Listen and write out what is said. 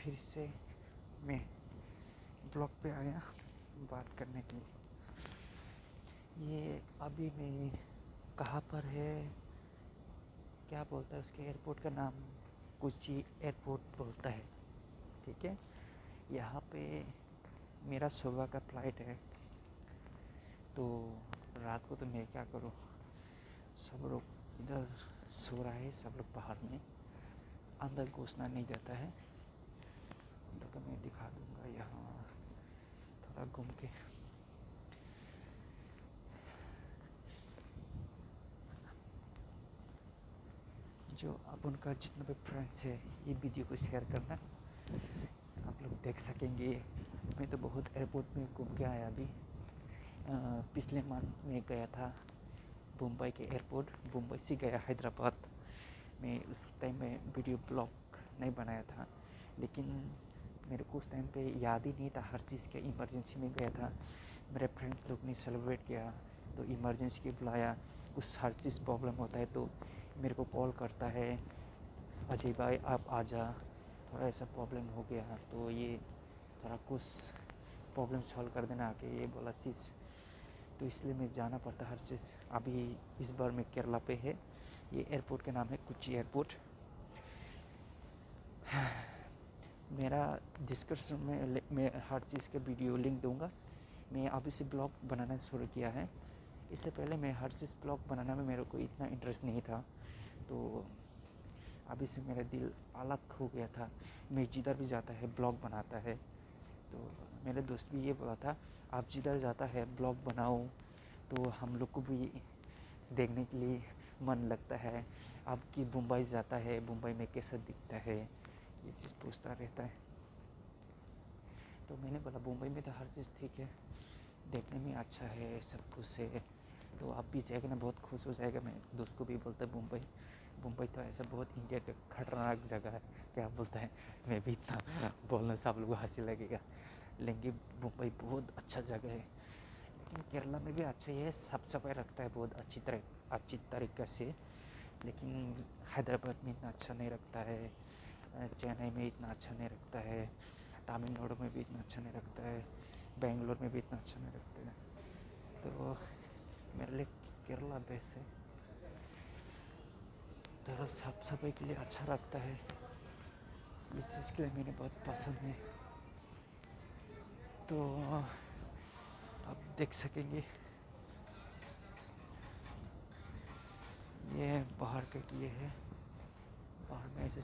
फिर से मैं ब्लॉग पे आया बात करने के लिए। ये अभी मैं कहाँ पर है, क्या बोलता है उसके एयरपोर्ट का नाम, कोची एयरपोर्ट बोलता है, ठीक है। यहाँ पे मेरा सुबह का फ्लाइट है, तो रात को तो मैं क्या करूँ, सब लोग इधर सो रहा है, सब लोग बाहर में, अंदर घुसना नहीं देता है। तो मैं दिखा दूँगा यहाँ थोड़ा घूम के। जो अब उनका जितना भी फ्रेंड्स है, ये वीडियो को शेयर करना, आप लोग देख सकेंगे। मैं तो बहुत एयरपोर्ट में घूम के आया अभी। पिछले मंथ में गया था मुंबई के एयरपोर्ट, मुंबई से गया हैदराबाद। मैं उस टाइम में वीडियो ब्लॉग नहीं बनाया था, लेकिन मेरे को उस टाइम पे याद ही नहीं था हर चीज़ के। इमरजेंसी में गया था, मेरे फ्रेंड्स लोग ने सेलिब्रेट किया तो इमरजेंसी के बुलाया। कुछ हर चीज़ प्रॉब्लम होता है तो मेरे को कॉल करता है, अजय भाई आप आ जा, थोड़ा ऐसा प्रॉब्लम हो गया तो ये थोड़ा कुछ प्रॉब्लम सॉल्व कर देना आके, ये बोला चीज़। तो इसलिए मैं जाना पड़ता हर चीज़। अभी इस बार मैं केरला पे है, ये एयरपोर्ट का नाम है कोची एयरपोर्ट। मेरा डिस्क्रिप्शन में मैं हर चीज़ का वीडियो लिंक दूंगा। मैं अभी से ब्लॉग बनाना शुरू किया है, इससे पहले मैं हर चीज़ ब्लॉग बनाने में मेरे को इतना इंटरेस्ट नहीं था, तो अभी से मेरा दिल अलग हो गया था। मैं जिधर भी जाता है ब्लॉग बनाता है, तो मेरे दोस्त भी ये बोला था आप जिधर जाता है ब्लॉग बनाओ, तो हम लोग को भी देखने के लिए मन लगता है। आपकी मुंबई जाता है, मुंबई में कैसा दिखता है, ये चीज़ पूछता रहता है। तो मैंने बोला मुंबई में तो हर चीज़ ठीक है, देखने में अच्छा है, सब कुछ है, तो आप भी जाएगा ना बहुत खुश हो जाएगा। मैं दोस्त को भी बोलता है मुंबई तो ऐसा बहुत इंडिया का खतरनाक जगह है, क्या बोलता है। मैं भी इतना बोलने से आप लोगों को हंसी लगेगा, लेकिन मुंबई बहुत अच्छा जगह है। लेकिन केरला में भी अच्छा ही है, साफ सफाई रखता है बहुत अच्छी तरीक़े से, लेकिन हैदराबाद में इतना अच्छा नहीं रखता है, चेन्नई में इतना अच्छा नहीं रखता है, तमिलनाडु में भी इतना अच्छा नहीं रखता है, बेंगलोर में भी इतना अच्छा नहीं रखता है। तो मेरे लिए केरला बेस्ट है, तो साफ सफाई के लिए अच्छा रखता है, इस चीज़ के लिए मैंने बहुत पसंद है। तो आप देख सकेंगे ये बाहर का ये है, बाहर में ऐसे